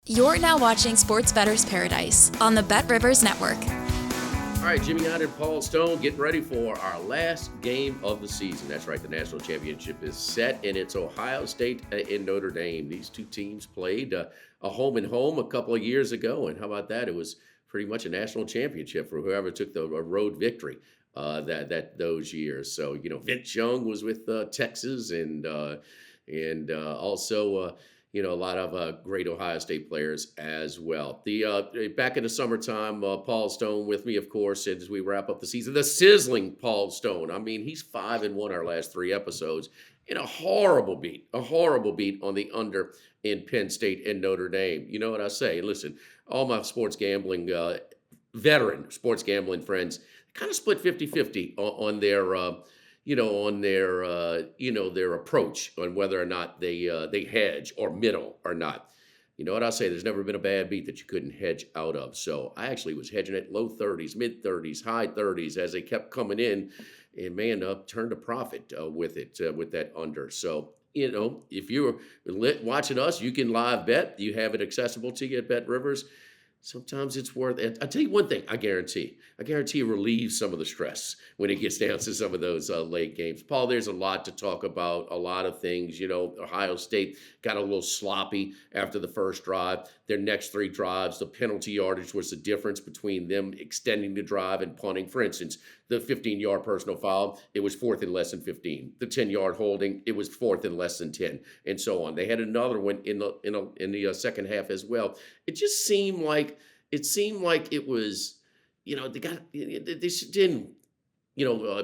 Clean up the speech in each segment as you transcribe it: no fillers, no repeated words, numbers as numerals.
You're now watching Sports Bettor's Paradise on the Bet Rivers Network. All right, Jimmy Hunt and Paul Stone getting ready for our last game of the season. That's right, the national championship is set, and it's Ohio State and Notre Dame. These two teams played a home and home a couple of years ago, and how about that? It was pretty much a national championship for whoever took the road victory those years. So, Vince Young was with Texas, and also a lot of great Ohio State players as well. Back in the summertime, Paul Stone with me, of course, as we wrap up the season. The sizzling Paul Stone. I mean, he's 5-1 our last 3 episodes in a horrible beat on the under in Penn State and Notre Dame. You know what I say? Listen, all my veteran sports gambling friends kind of split 50-50 on their approach on whether or not they hedge or middle or not. You know what I say? There's never been a bad beat that you couldn't hedge out of. So I actually was hedging at low 30s, mid 30s, high 30s as they kept coming in, and man, turned a profit with that under. So if you're watching us, you can live bet. You have it accessible to you at Bet Rivers. Sometimes it's worth it. I'll tell you one thing, I guarantee it relieves some of the stress when it gets down to some of those late games. Paul, there's a lot to talk about, a lot of things. Ohio State got a little sloppy after the first drive. Their next 3 drives, the penalty yardage was the difference between them extending the drive and punting. For instance, the 15-yard personal foul, it was 4th and less than 15. The 10-yard holding, it was 4th and less than 10, and so on. They had another one in the second half as well. It just seemed like it was, they just didn't,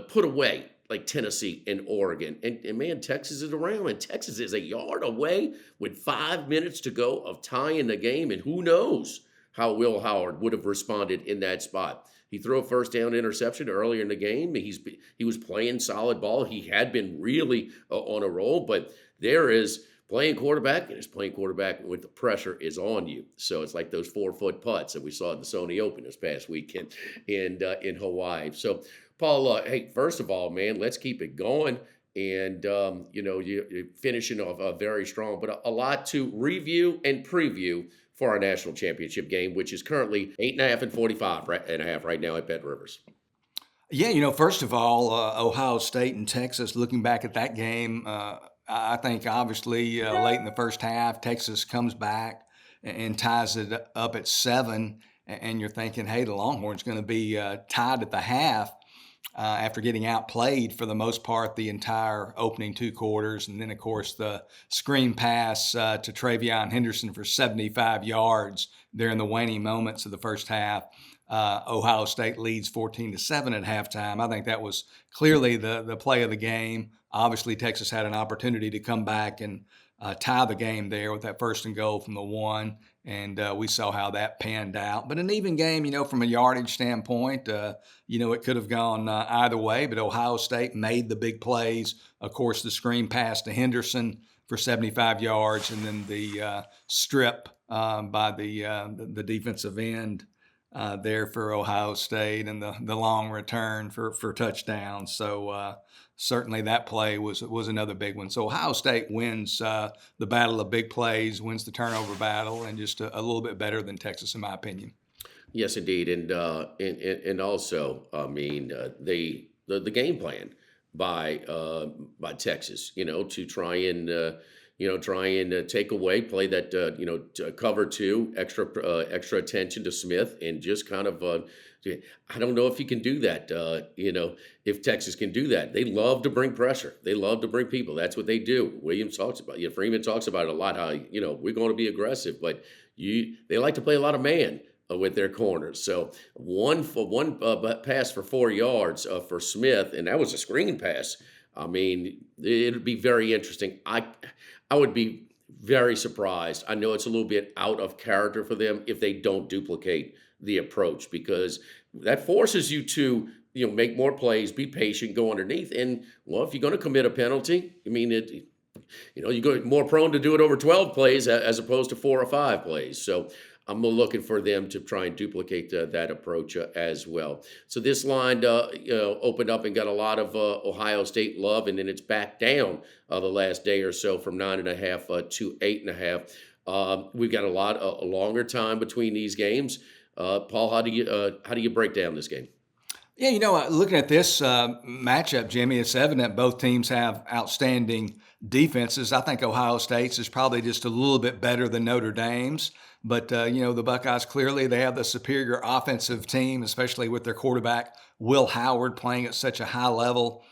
put away like Tennessee and Oregon. And man, Texas is around, and Texas is a yard away with 5 minutes to go of tying the game. And who knows how Will Howard would have responded in that spot. He threw a first down interception earlier in the game. He was playing solid ball. He had been really on a roll, but there is playing quarterback, and it's playing quarterback when the pressure is on you. So it's like those 4-foot putts that we saw at the Sony Open this past weekend in Hawaii. So, Paul, hey, first of all, man, let's keep it going. And, you're finishing off very strong, but a lot to review and preview for our national championship game, which is currently 8.5 and 45.5 right now at Bet Rivers. Yeah, first of all, Ohio State and Texas, looking back at that game, I think obviously late in the first half, Texas comes back and ties it up at 7. And you're thinking, hey, the Longhorns going to be tied at the half after getting outplayed for the most part the entire opening 2 quarters. And then, of course, the screen pass to Travion Henderson for 75 yards there in the waning moments of the first half. Ohio State leads 14-7 at halftime. I think that was clearly the play of the game. Obviously, Texas had an opportunity to come back and tie the game there with that 1st and goal from the 1, and we saw how that panned out. But an even game, from a yardage standpoint, it could have gone either way, but Ohio State made the big plays. Of course, the screen pass to Henderson for 75 yards, and then the strip by the defensive end there for Ohio State, and the long return for touchdowns. So certainly that play was another big one. So Ohio State wins the battle of big plays, wins the turnover battle, and just a little bit better than Texas, in my opinion. Yes, indeed, and also, I mean, the game plan by Texas, to try and take away, play that, cover 2, extra attention to Smith, and just kind of, I don't know if he can do that, if Texas can do that. They love to bring pressure. They love to bring people. That's what they do. Williams talks about, Freeman talks about it a lot, how, we're going to be aggressive, but they like to play a lot of man with their corners. So one pass for 4 yards for Smith, and that was a screen pass. I mean, it'd be very interesting. I would be very surprised. I know it's a little bit out of character for them if they don't duplicate the approach, because that forces you to, make more plays, be patient, go underneath. And, well, if you're going to commit a penalty, you're going more prone to do it over 12 plays as opposed to 4 or 5 plays. So I'm looking for them to try and duplicate that approach as well. So this line opened up and got a lot of Ohio State love, and then it's back down the last day or so from 9.5 to 8.5. We've got a longer time between these games. Paul, how do you break down this game? Yeah, looking at this matchup, Jimmy, it's evident both teams have outstanding defenses. I think Ohio State's is probably just a little bit better than Notre Dame's. But, the Buckeyes clearly they have the superior offensive team, especially with their quarterback, Will Howard, playing at such a high level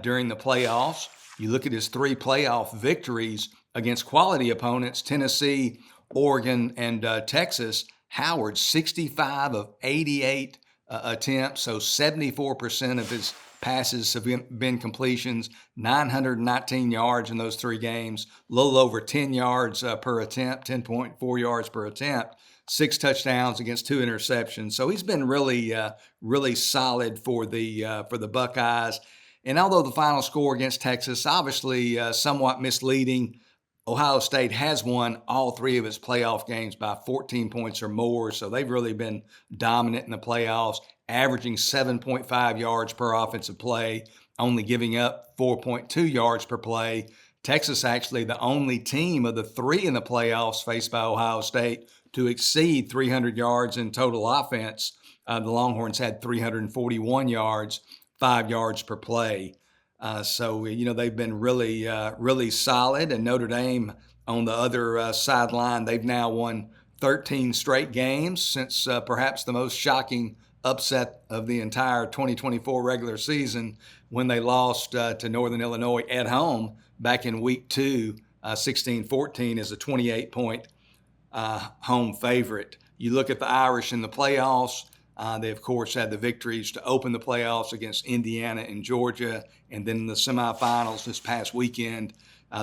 during the playoffs. You look at his 3 playoff victories against quality opponents, Tennessee, Oregon, and Texas. Howard, 65 of 88 attempts, so 74% of his passes have been completions, 919 yards in those 3 games, a little over 10 yards per attempt, 10.4 yards per attempt, 6 touchdowns against 2 interceptions. So he's been really solid for the Buckeyes. And although the final score against Texas, obviously somewhat misleading, Ohio State has won all 3 of its playoff games by 14 points or more, so they've really been dominant in the playoffs, averaging 7.5 yards per offensive play, only giving up 4.2 yards per play. Texas actually the only team of the 3 in the playoffs faced by Ohio State to exceed 300 yards in total offense. The Longhorns had 341 yards, 5 yards per play. They've been really solid. And Notre Dame on the other sideline, they've now won 13 straight games since perhaps the most shocking upset of the entire 2024 regular season when they lost to Northern Illinois at home back in week 2, 16-14 as a 28-point home favorite. You look at the Irish in the playoffs. They, of course, had the victories to open the playoffs against Indiana and Georgia. And then in the semifinals this past weekend,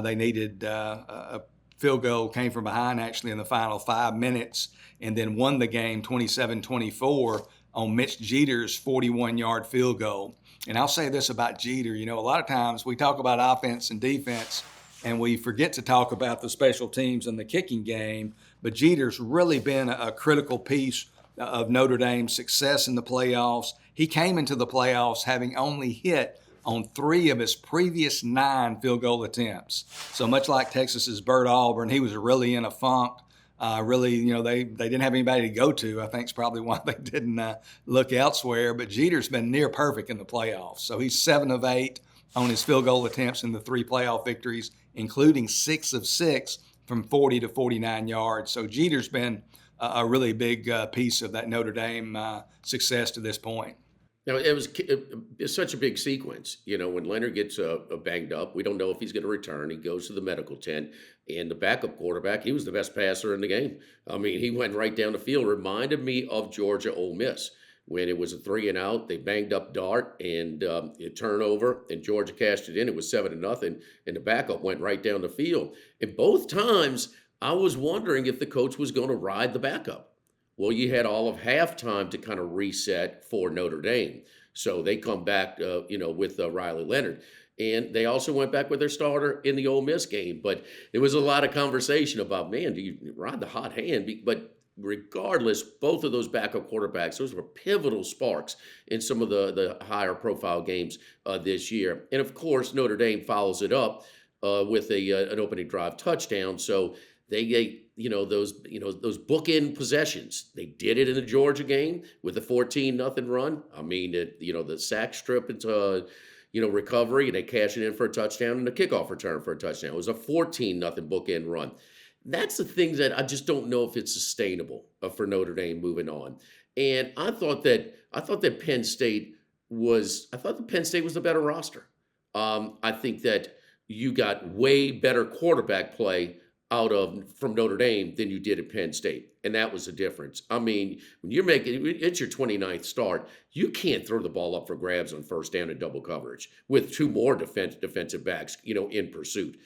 they needed a field goal, came from behind actually in the final 5 minutes, and then won the game 27-24 on Mitch Jeter's 41-yard field goal. And I'll say this about Jeter. A lot of times we talk about offense and defense, and we forget to talk about the special teams and the kicking game. But Jeter's really been a critical piece of Notre Dame's success in the playoffs. He came into the playoffs having only hit on 3 of his previous 9 field goal attempts. So much like Texas's Bert Auburn, he was really in a funk. They didn't have anybody to go to. I think it's probably why they didn't look elsewhere. But Jeter's been near perfect in the playoffs. So he's 7 of 8 on his field goal attempts in the 3 playoff victories, including 6 of 6 from 40 to 49 yards. So Jeter's been a really big piece of that Notre Dame success to this point. Now, it's such a big sequence. When Leonard gets banged up, we don't know if he's going to return. He goes to the medical tent, and the backup quarterback, he was the best passer in the game. I mean, he went right down the field. Reminded me of Georgia Ole Miss when it was a 3-and-out. They banged up Dart and it turnover, and Georgia cashed it in. It was 7-0, and the backup went right down the field. And both times, I was wondering if the coach was going to ride the backup. Well, you had all of halftime to kind of reset for Notre Dame. So they come back, with Riley Leonard. And they also went back with their starter in the Ole Miss game. But there was a lot of conversation about, man, do you ride the hot hand? But regardless, both of those backup quarterbacks, those were pivotal sparks in some of the higher profile games this year. And of course, Notre Dame follows it up with an opening drive touchdown. So they those bookend possessions. They did it in the Georgia game with the 14-0 run. I mean, the sack strip into recovery, and they cash it in for a touchdown, and the kickoff return for a touchdown. It was a 14-0 bookend run. That's the things that I just don't know if it's sustainable for Notre Dame moving on. And I thought that Penn State was the better roster. I think that you got way better quarterback play from Notre Dame than you did at Penn State. And that was the difference. I mean, when it's your 29th start, you can't throw the ball up for grabs on first down in double coverage with 2 more defensive backs, in pursuit.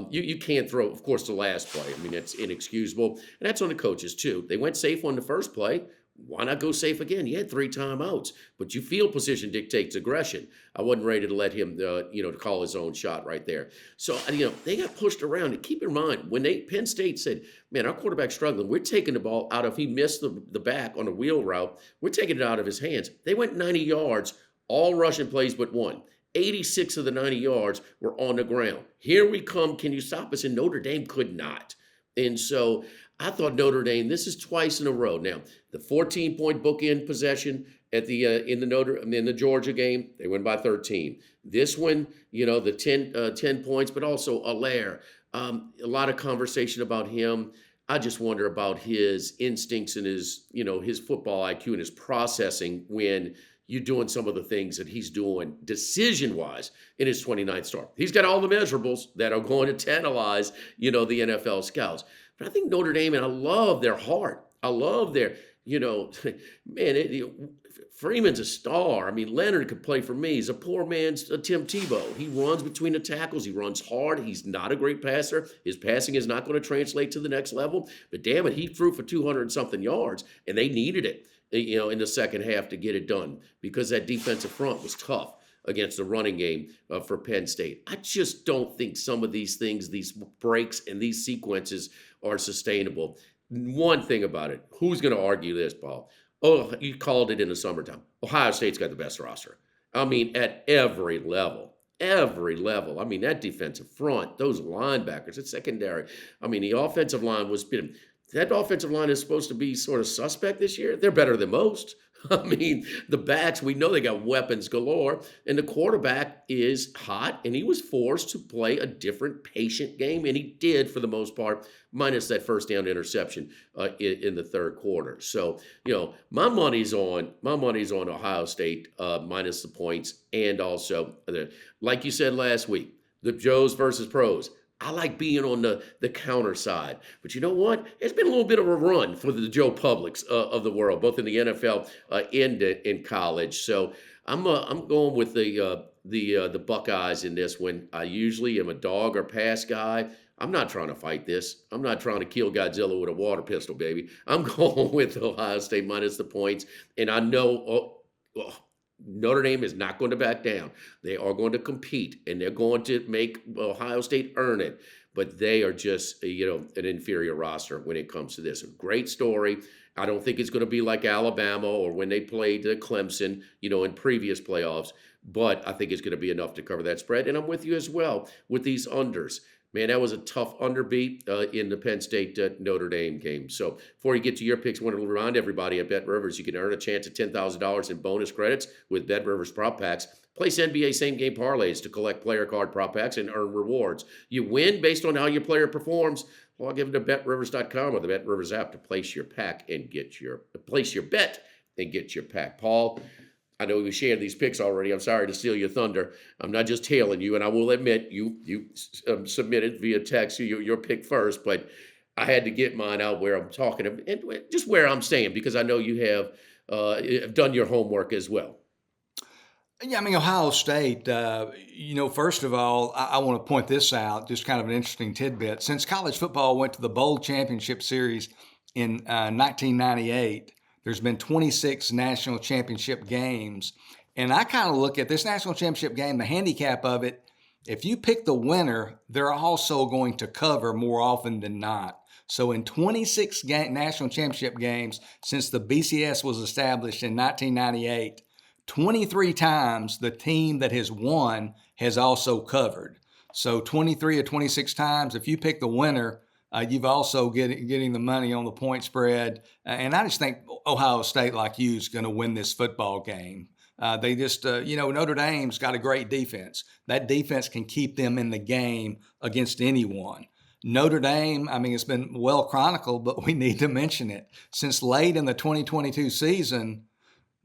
You can't throw, of course, the last play. I mean, that's inexcusable. And that's on the coaches, too. They went safe on the first play. Why not go safe again? You had 3 timeouts, but you feel position dictates aggression. I wasn't ready to let him, to call his own shot right there. So, they got pushed around. And keep in mind, when Penn State said, man, our quarterback's struggling, we're taking the ball out of, he missed the back on a wheel route, we're taking it out of his hands. They went 90 yards, all rushing plays but 1. 86 of the 90 yards were on the ground. Here we come. Can you stop us? And Notre Dame could not. And so I thought Notre Dame, this is twice in a row. Now, the 14-point bookend possession at the in the Georgia game, they win by 13. This one, the 10 points, but also Allaire. A lot of conversation about him. I just wonder about his instincts and his football IQ and his processing when you're doing some of the things that he's doing decision-wise in his 29th start. He's got all the measurables that are going to tantalize, the NFL scouts. But I think Notre Dame, and I love their heart. I love their, Freeman's a star. I mean, Leonard could play for me. He's a poor man's Tim Tebow. He runs between the tackles. He runs hard. He's not a great passer. His passing is not going to translate to the next level. But damn it, he threw for 200 and something yards, and they needed it, in the second half to get it done because that defensive front was tough against the running game for Penn State. I just don't think some of these things, these breaks and these sequences are sustainable. One thing about it, who's going to argue this, Paul? Oh, you called it in the summertime. Ohio State's got the best roster. I mean, at every level. I mean, that defensive front, those linebackers, that secondary. I mean, the offensive line that offensive line is supposed to be sort of suspect this year. They're better than most. I mean, the backs, we know they got weapons galore, and the quarterback is hot, and he was forced to play a different patient game, and he did for the most part, minus that first down interception in the third quarter. So, my money's on Ohio State minus the points, and also, like you said last week, the Joes versus pros. I like being on the counter side. But you know what? It's been a little bit of a run for the Joe Publics of the world, both in the NFL and in college. So I'm going with the Buckeyes in this one. I usually am a dog or pass guy. I'm not trying to fight this. I'm not trying to kill Godzilla with a water pistol, baby. I'm going with Ohio State minus the points. And I know Notre Dame is not going to back down. They are going to compete, and they're going to make Ohio State earn it. But they are just, an inferior roster when it comes to this. A great story. I don't think it's going to be like Alabama or when they played Clemson, in previous playoffs. But I think it's going to be enough to cover that spread. And I'm with you as well with these unders. Man, that was a tough underbeat in the Penn State Notre Dame game. So before you get to your picks, I want to remind everybody at BetRivers, you can earn a chance at $10,000 in bonus credits with BetRivers prop packs. Place NBA same-game parlays to collect player card prop packs and earn rewards. You win based on how your player performs. Log in to BetRivers.com or the BetRivers app to place your bet and get your pack. Paul, I know we shared these picks already. I'm sorry to steal your thunder. I'm not just tailing you, and I will admit you submitted via text your pick first, but I had to get mine out where I'm talking and just where I'm staying because I know you have done your homework as well. Yeah, I mean, Ohio State, first of all, I want to point this out, just kind of an interesting tidbit. Since college football went to the Bowl Championship Series in 1998, there's been 26 national championship games. And I kind of look at this national championship game, the handicap of it, if you pick the winner, they're also going to cover more often than not. So in 26 national championship games since the BCS was established in 1998, 23 times the team that has won has also covered. So 23 or 26 times, if you pick the winner, you've also getting the money on the point spread. And I just think Ohio State, like you, is going to win this football game. They just, Notre Dame's got a great defense. That defense can keep them in the game against anyone. Notre Dame, I mean, it's been well chronicled, but we need to mention it. Since late in the 2022 season,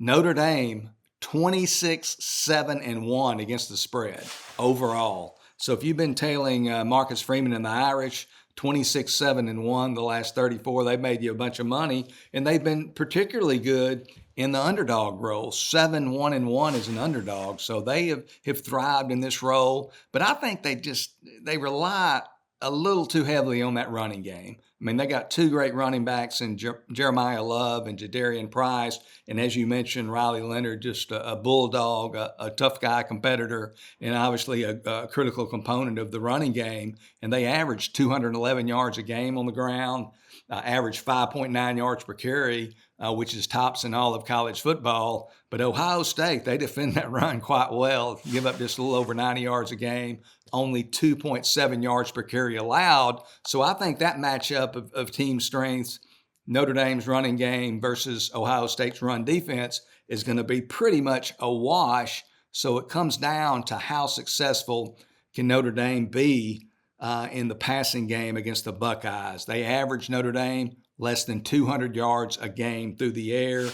Notre Dame, 26-7-1 against the spread overall. So if you've been tailing Marcus Freeman and the Irish, 26-7-1 the last 34, they've made you a bunch of money, and they've been particularly good in the underdog role. 7-1-1 as an underdog, so they have thrived in this role. But I think they rely a little too heavily on that running game. I mean, they got two great running backs in Jeremiah Love and Jadarian Price. And as you mentioned, Riley Leonard, just a bulldog, a tough guy competitor, and obviously a critical component of the running game. And they averaged 211 yards a game on the ground. average 5.9 yards per carry, which is tops in all of college football. But Ohio State, they defend that run quite well, give up just a little over 90 yards a game, only 2.7 yards per carry allowed. So I think that matchup of team strengths, Notre Dame's running game versus Ohio State's run defense, is going to be pretty much a wash. So it comes down to how successful can Notre Dame be in the passing game against the Buckeyes. They average, Notre Dame, less than 200 yards a game through the air,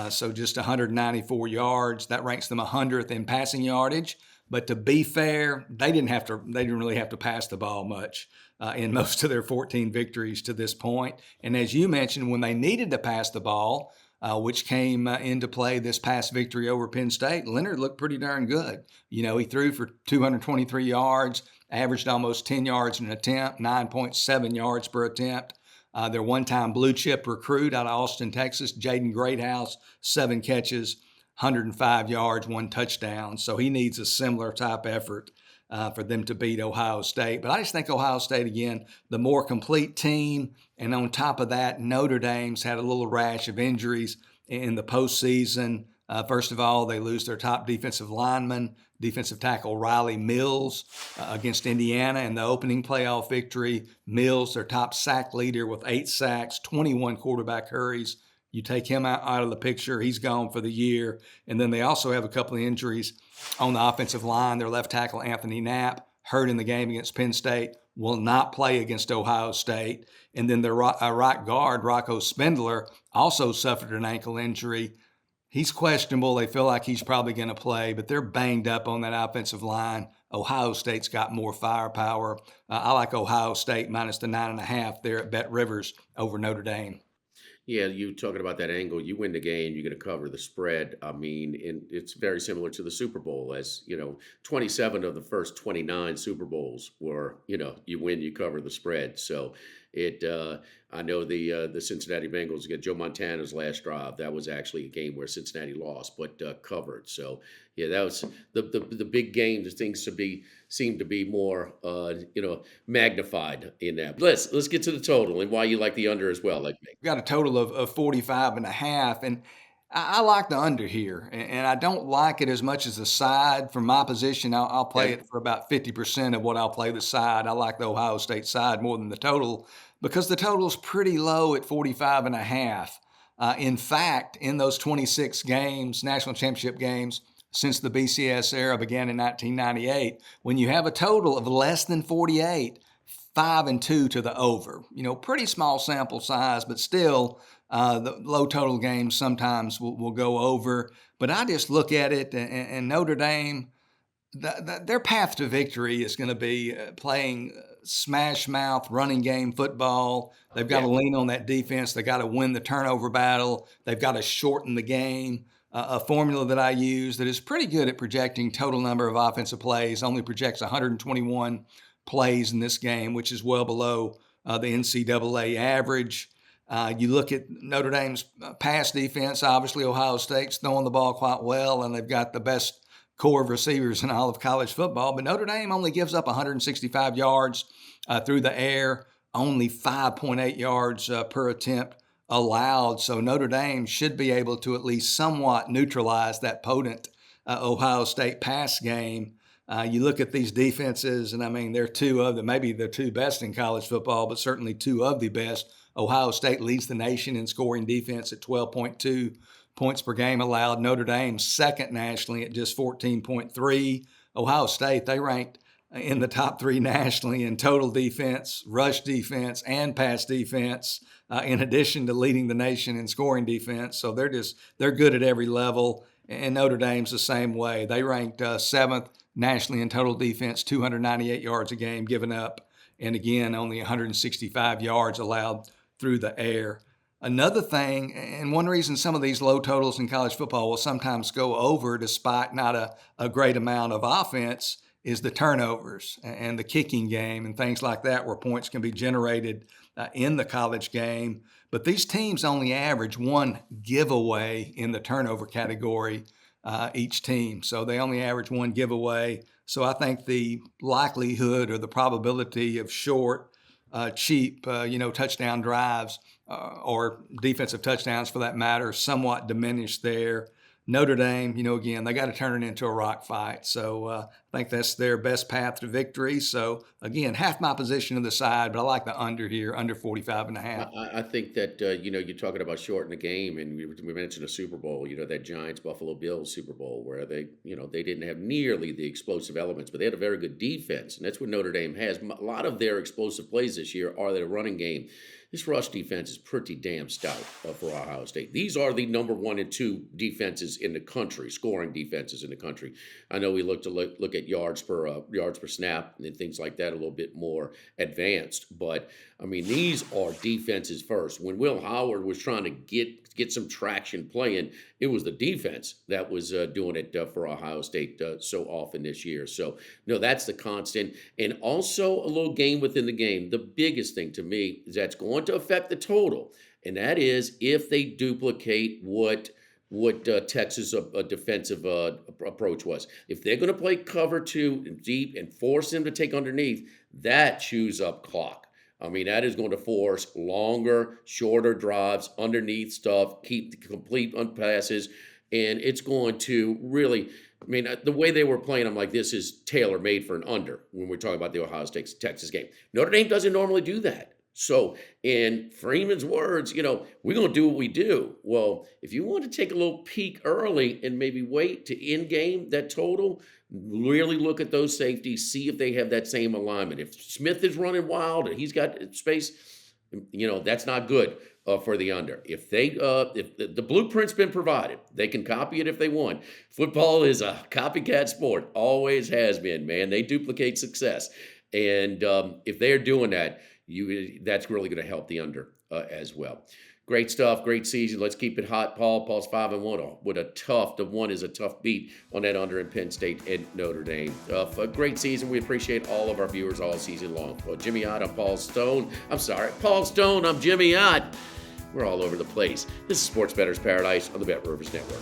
so just 194 yards. That ranks them 100th in passing yardage. But to be fair, they didn't really have to pass the ball much in most of their 14 victories to this point. And as you mentioned, when they needed to pass the ball, which came into play this past victory over Penn State, Leonard looked pretty darn good. He threw for 223 yards, averaged almost 10 yards an attempt, 9.7 yards per attempt. Their one-time blue chip recruit out of Austin, Texas, Jaden Greathouse, 7 catches, 105 yards, 1 touchdown. So he needs a similar type effort for them to beat Ohio State. But I just think Ohio State, again, the more complete team. And on top of that, Notre Dame's had a little rash of injuries in the postseason. First of all, they lose their top defensive lineman, defensive tackle Riley Mills, against Indiana in the opening playoff victory. Mills, their top sack leader with 8 sacks, 21 quarterback hurries. You take him out of the picture, he's gone for the year. And then they also have a couple of injuries on the offensive line. Their left tackle, Anthony Knapp, hurt in the game against Penn State, will not play against Ohio State. And then their right guard, Rocco Spindler, also suffered an ankle injury. He's questionable. They feel like he's probably going to play, but they're banged up on that offensive line. Ohio State's got more firepower. I like Ohio State minus the 9.5 there at Bet Rivers over Notre Dame. Yeah, you talking about that angle. You win the game, you're going to cover the spread. I mean, and it's very similar to the Super Bowl. As 27 of the first 29 Super Bowls were, you win, you cover the spread. So I know the Cincinnati Bengals get Joe Montana's last drive. That was actually a game where Cincinnati lost, but covered. So yeah, that was the big game. The things seem to be more magnified in that. Let's get to the total and why you like the under as well. Like me. We got a total of 45.5, and I like the under here, and I don't like it as much as the side. From my position, I'll play it for about 50% of what I'll play the side. I like the Ohio State side more than the total because the total's pretty low at 45.5. In fact, in those 26 games, national championship games, since the BCS era began in 1998, when you have a total of less than 48, 5-2 to the over. Pretty small sample size, but still, the low total games sometimes will go over. But I just look at it, and Notre Dame, their path to victory is going to be playing smash mouth running game football. They've got to lean on that defense. They've got to win the turnover battle. They've got to shorten the game. A formula that I use that is pretty good at projecting total number of offensive plays, only projects 121 plays in this game, which is well below the NCAA average. You look at Notre Dame's pass defense. Obviously, Ohio State's throwing the ball quite well, and they've got the best core of receivers in all of college football. But Notre Dame only gives up 165 yards through the air, only 5.8 yards per attempt allowed. So Notre Dame should be able to at least somewhat neutralize that potent Ohio State pass game. You look at these defenses, and I mean, maybe they're two best in college football, but certainly two of the best. Ohio State leads the nation in scoring defense at 12.2 points per game allowed. Notre Dame second nationally at just 14.3. Ohio State, they ranked in the top 3 nationally in total defense, rush defense, and pass defense, in addition to leading the nation in scoring defense. So they're good at every level. And Notre Dame's the same way. They ranked 7th nationally in total defense, 298 yards a game given up, and again, only 165 yards allowed through the air. Another thing, and one reason some of these low totals in college football will sometimes go over despite not a great amount of offense, is the turnovers and the kicking game and things like that, where points can be generated in the college game. But these teams only average 1 giveaway in the turnover category, each team. So they only average 1 giveaway. So I think the likelihood or the probability of short cheap, touchdown drives or defensive touchdowns for that matter, somewhat diminished there. Notre Dame, again, they got to turn it into a rock fight. So I think that's their best path to victory. So, again, half my position to the side, but I like the under here, under 45.5. I think that, you're talking about shortening the game, and we mentioned a Super Bowl, that Giants-Buffalo Bills Super Bowl, where they didn't have nearly the explosive elements, but they had a very good defense, and that's what Notre Dame has. A lot of their explosive plays this year are their running game. This rush defense is pretty damn stout for Ohio State. These are the number 1 and 2 defenses in the country, scoring defenses in the country. I know we look at yards per snap and things like that a little bit more advanced, but I mean, these are defenses first. When Will Howard was trying to get some traction playing, it was the defense that was doing it for Ohio State so often this year. So, no, that's the constant. And also a little game within the game. The biggest thing to me is that's going to affect the total, and that is if they duplicate what Texas' defensive approach was. If they're going to play cover 2 deep and force them to take underneath, that chews up clock. I mean, that is going to force longer, shorter drives, underneath stuff, keep the complete passes, and it's going to really, I mean, the way they were playing, I'm like, this is tailor-made for an under when we're talking about the Ohio State-Texas game. Notre Dame doesn't normally do that. So, in Freeman's words, we're going to do what we do. Well, if you want to take a little peek early and maybe wait to in-game that total, really look at those safeties, see if they have that same alignment. If Smith is running wild and he's got space, that's not good for the under. If the blueprint's been provided, they can copy it if they want. Football is a copycat sport, always has been, man. They duplicate success. And if they're doing that, that's really going to help the under as well. Great stuff, great season. Let's keep it hot, Paul. Paul's 5-1 with the one is a tough beat on that under in Penn State and Notre Dame. A great season. We appreciate all of our viewers all season long. Well, Jimmy Ott, I'm Paul Stone. Paul Stone, I'm Jimmy Ott. We're all over the place. This is Sports Bettor's Paradise on the Bet Rivers Network.